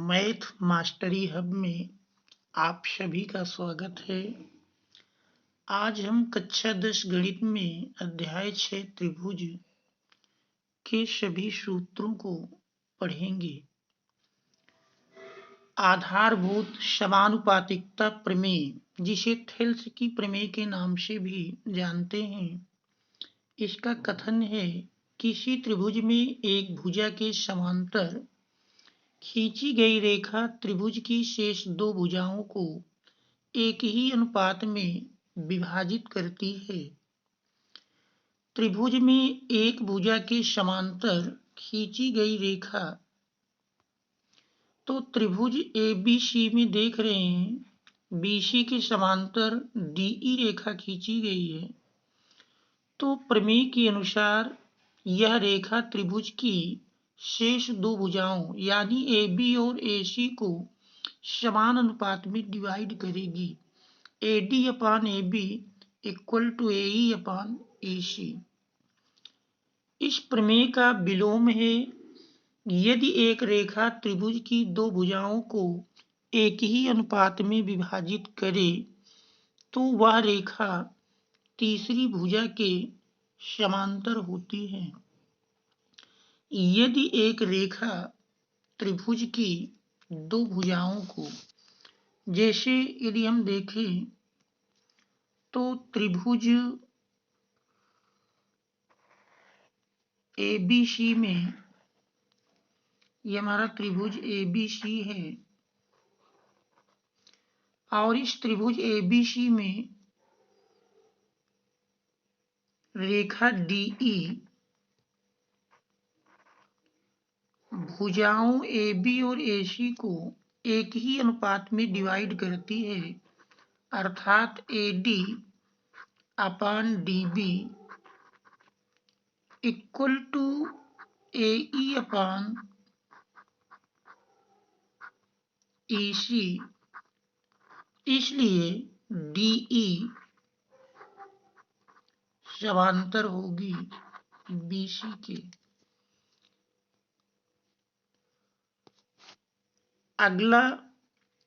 Math mastery hub में आप सभी का स्वागत है। आज हम कक्षा 10 गणित में अध्याय 6 त्रिभुज के सभी सूत्रों को पढ़ेंगे। आधारभूत समानुपातिकता प्रमेय, जिसे थेल्स की प्रमेय के नाम से भी जानते हैं, इसका कथन है किसी त्रिभुज में एक भुजा के समांतर खींची गई रेखा त्रिभुज की शेष दो भुजाओं को एक ही अनुपात में विभाजित करती है। त्रिभुज में एक भुजा के समांतर खींची गई रेखा, तो त्रिभुज ABC में देख रहे हैं BC के समांतर DE रेखा खींची गई है, तो प्रमेय के अनुसार यह रेखा त्रिभुज की शेष दो भुजाओं यानी AB और AC को समान अनुपात में डिवाइड करेगी। AD/AB = AE/AC। इस प्रमेय का विलोम है, यदि एक रेखा त्रिभुज की दो भुजाओं को एक ही अनुपात में विभाजित करे तो वह रेखा तीसरी भुजा के समांतर होती है। यदि एक रेखा त्रिभुज की दो भुजाओं को, जैसे यदि हम देखें तो त्रिभुज ABC में, ये हमारा त्रिभुज ABC है और इस त्रिभुज ABC में रेखा DE भुजाओं AB और AC को एक ही अनुपात में डिवाइड करती है, अर्थात AD/DB = AE/EC। इसलिए DE समांतर होगी BC के। अगला,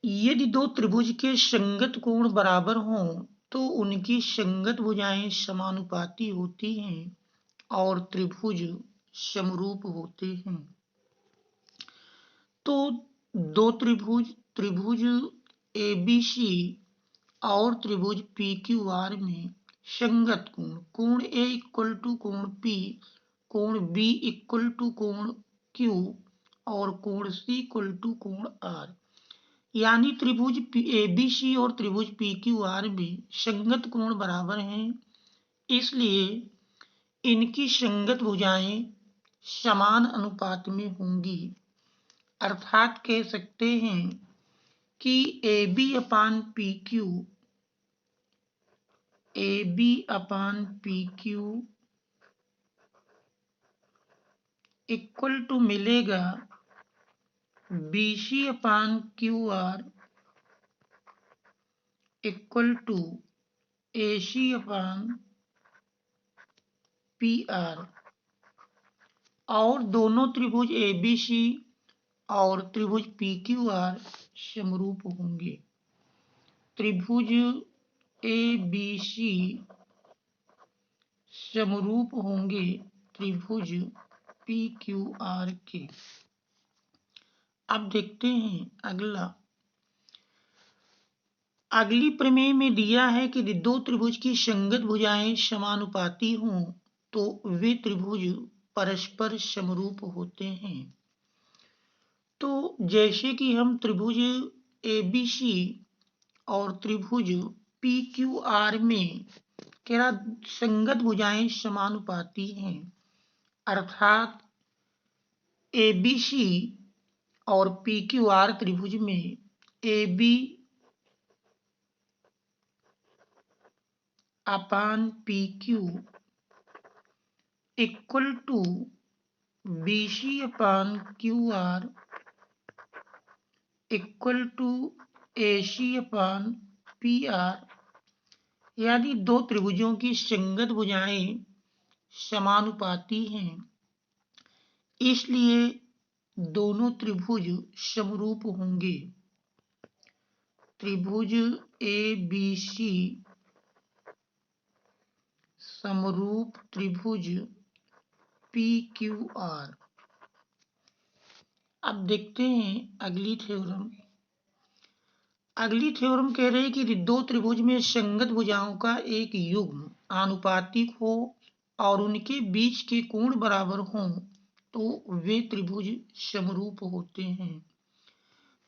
यदि दो त्रिभुज के संगत कोण बराबर हों तो उनकी संगत भुजाएं समानुपाती होती हैं और त्रिभुज समरूप होते हैं। तो दो त्रिभुज ABC और त्रिभुज PQR में संगत कोण A = कोण P, कोण B = कोण Q और कोण C = कोण R, यानी त्रिभुज ABC और त्रिभुज PQR में संगत कोण बराबर हैं, इसलिए इनकी संगत भुजाएं समान अनुपात में होंगी। अर्थात कह सकते हैं कि AB/PQ इक्वल मिलेगा BC/QR = AC/PR, और दोनों त्रिभुज ABC और त्रिभुज PQR समरूप होंगे। त्रिभुज ABC समरूप होंगे त्रिभुज PQR के। अब देखते हैं अगली प्रमेय में दिया है कि दो त्रिभुज की संगत भुजाएं समानुपाती हों तो वे त्रिभुज परस्पर समरूप होते हैं। तो जैसे कि हम त्रिभुज ABC और त्रिभुज PQR में क्या संगत भुजाएं समानुपाती हैं, अर्थात ABC और PQR त्रिभुज में AB/PQ = BC/QR = AC/PR, यानी दो त्रिभुजों की संगत भुजाएं समानुपाती हैं, इसलिए दोनों त्रिभुज समरूप होंगे। त्रिभुज ABC समरूप त्रिभुज PQR। अब देखते हैं अगली थ्योरम। अगली थ्योरम कह रहे हैं कि दो त्रिभुज में संगत भुजाओं का एक युग्म आनुपातिक हो और उनके बीच के कोण बराबर हों तो वे त्रिभुज समरूप होते हैं।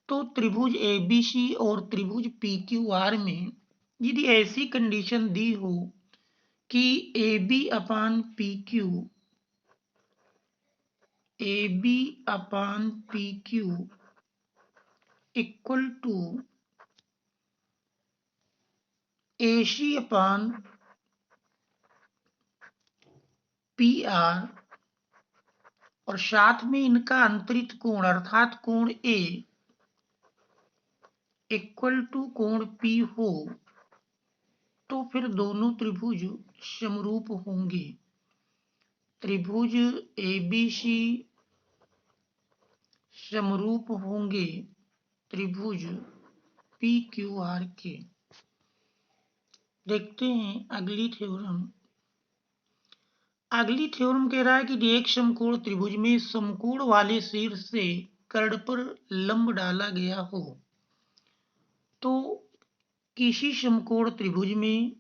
तो त्रिभुज ABC और त्रिभुज PQR में यदि ऐसी कंडीशन दी हो कि AB upon PQ equal to AC upon PR और साथ में इनका अंतरित कोण अर्थात कोण A इक्वल टू कोण P हो तो फिर दोनों त्रिभुज समरूप होंगे। त्रिभुज ABC समरूप होंगे त्रिभुज PQR के। देखते हैं अगली थ्योरम। अगली थ्योरम कह रहा है कि एक समकोण त्रिभुज में समकोण वाले शीर्ष से कर्ण पर लंब डाला गया हो तो किसी समकोण त्रिभुज में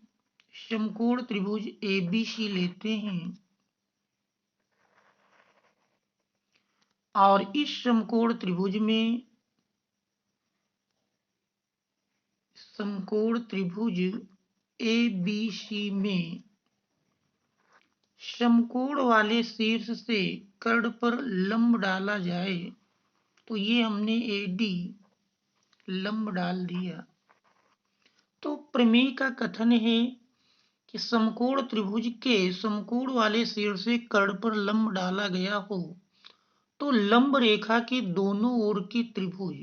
समकोण त्रिभुज ABC लेते हैं और इस समकोण त्रिभुज में समकोण त्रिभुज ABC में समकोण वाले शीर्ष से कर्ण पर लंब डाला जाए तो ये हमने AD लंब डाल दिया। तो प्रमेय का कथन है कि समकोण त्रिभुज के समकोण वाले शीर्ष से कर्ण पर लंब डाला गया हो तो लंब रेखा के दोनों ओर के त्रिभुज,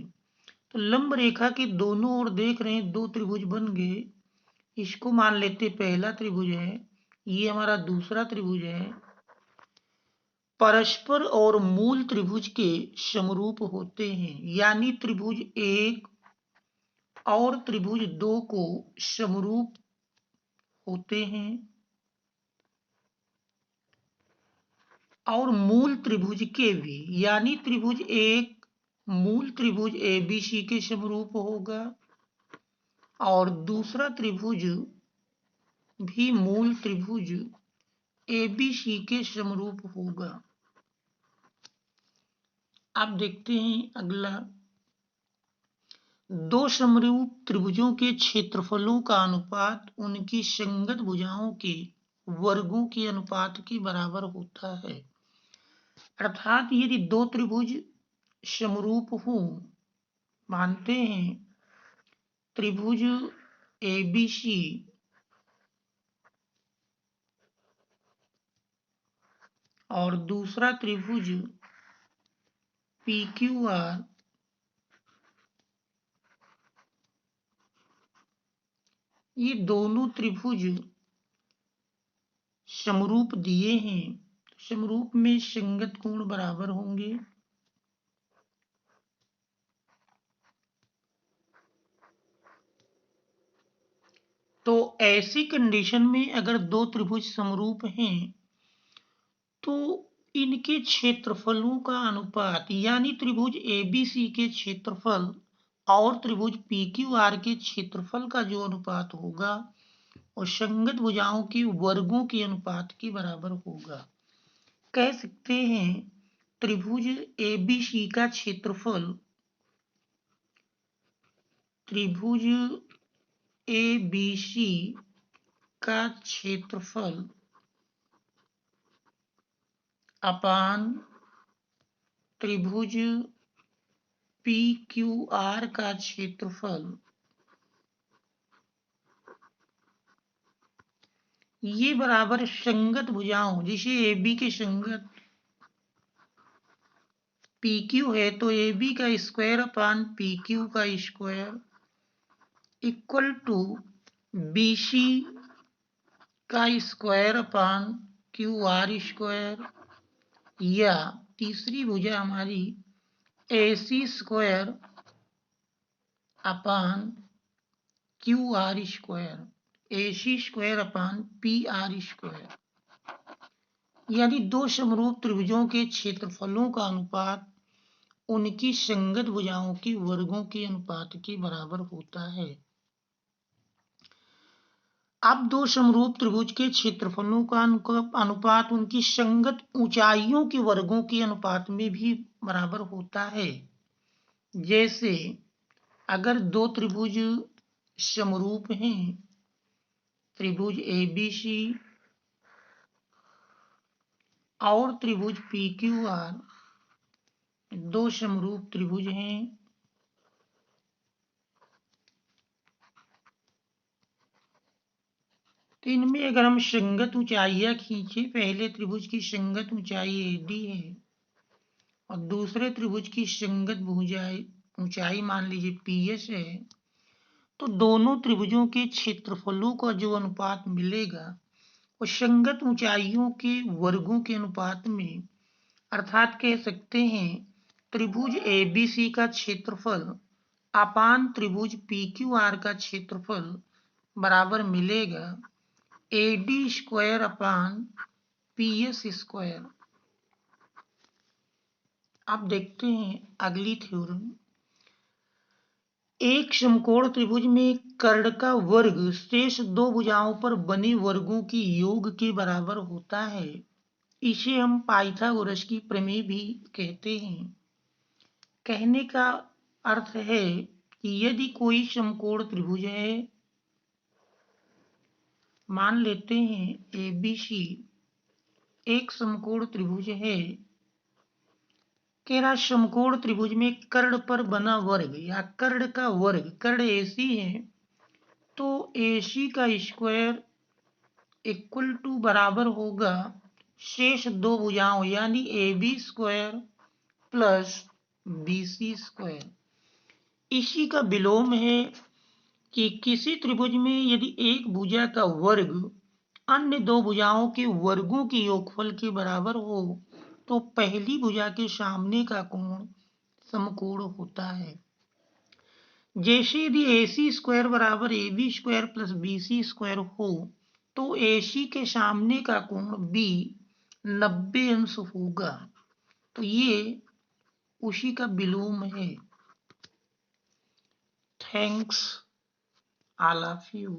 तो लंब रेखा के दोनों ओर देख रहे हैं दो त्रिभुज बन गए। इसको मान लेते पहला त्रिभुज है, ये हमारा दूसरा त्रिभुज है, परस्पर और मूल त्रिभुज के समरूप होते हैं। यानी त्रिभुज 1 और त्रिभुज 2 को समरूप होते हैं और मूल त्रिभुज के भी, यानी त्रिभुज 1 मूल त्रिभुज ABC के समरूप होगा और दूसरा त्रिभुज भी मूल त्रिभुज ABC के समरूप होगा। अब देखते हैं अगला। दो समरूप त्रिभुजों के क्षेत्रफलों का अनुपात उनकी संगत भुजाओं के वर्गों के अनुपात के बराबर होता है। अर्थात यदि दो त्रिभुज समरूप हों, मानते हैं त्रिभुज ABC और दूसरा त्रिभुज PQR, ये दोनों त्रिभुज समरूप दिए हैं, समरूप में संगत कोण बराबर होंगे। तो ऐसी कंडीशन में अगर दो त्रिभुज समरूप हैं तो इनके क्षेत्रफलों का अनुपात, यानी त्रिभुज ABC के क्षेत्रफल और त्रिभुज PQR के क्षेत्रफल का जो अनुपात होगा और संगत भुजाओं के वर्गों के अनुपात के बराबर होगा। कह सकते हैं त्रिभुज ABC का क्षेत्रफल त्रिभुज ABC का क्षेत्रफल अपान त्रिभुज PQR का क्षेत्रफल, ये बराबर संगत भुजाओं, जिसे AB के संगत PQ है तो AB का स्क्वायर अपान PQ का स्क्वायर इक्वल टू BC का स्क्वायर अपान QR स्क्वायर, या तीसरी भुजा हमारी AC square upon QR square, AC square upon PR square, यानी दो समरूप त्रिभुजों के क्षेत्रफलों का अनुपात उनकी संगत भुजाओं की वर्गों के अनुपात के बराबर होता है। अब दो समरूप त्रिभुज के क्षेत्रफलों का अनुपात उनकी संगत ऊंचाइयों के वर्गों के अनुपात में भी बराबर होता है। जैसे अगर दो त्रिभुज समरूप हैं, त्रिभुज ABC और त्रिभुज PQR दो समरूप त्रिभुज हैं, तो इनमें अगर हम संगत ऊंचाइयां खींचे, पहले त्रिभुज की संगत ऊंचाई AD है और दूसरे त्रिभुज की संगत ऊंचाई मान लीजिए PS है, तो दोनों त्रिभुजों के क्षेत्रफलों का जो अनुपात मिलेगा वो संगत ऊंचाइयों के वर्गों के अनुपात में, अर्थात कह सकते हैं त्रिभुज ABC का क्षेत्रफल अपान त्रिभुज PQR का क्षेत्रफल बराबर मिलेगा AD square upon PS square. अब देखते हैं अगली थ्योरम। एक समकोण त्रिभुज में कर्ण का वर्ग शेष दो भुजाओं पर बने वर्गों के योग के बराबर होता है। इसे हम पाइथागोरस की प्रमेय भी कहते हैं। कहने का अर्थ है कि यदि कोई समकोण त्रिभुज है, मान लेते हैं ABC एक समकोण त्रिभुज है, केरा समकोण त्रिभुज में कर्ण पर बना वर्ग या कर्ण का वर्ग, कर्ण AC है तो AC का स्क्वायर इक्वल टू बराबर होगा शेष दो भुजाओं यानी AB square plus BC square. इसी का विलोम है कि किसी त्रिभुज में यदि एक भुजा का वर्ग अन्य दो भुजाओं के वर्गों के योगफल के बराबर हो तो पहली भुजा के सामने का कोण समकोण होता है। जैसे यदि AC स्क्वायर बराबर AB square plus BC square हो तो AC के सामने का कोण B 90 अंश होगा। तो ये उसी का विलोम है। Thanks all of you.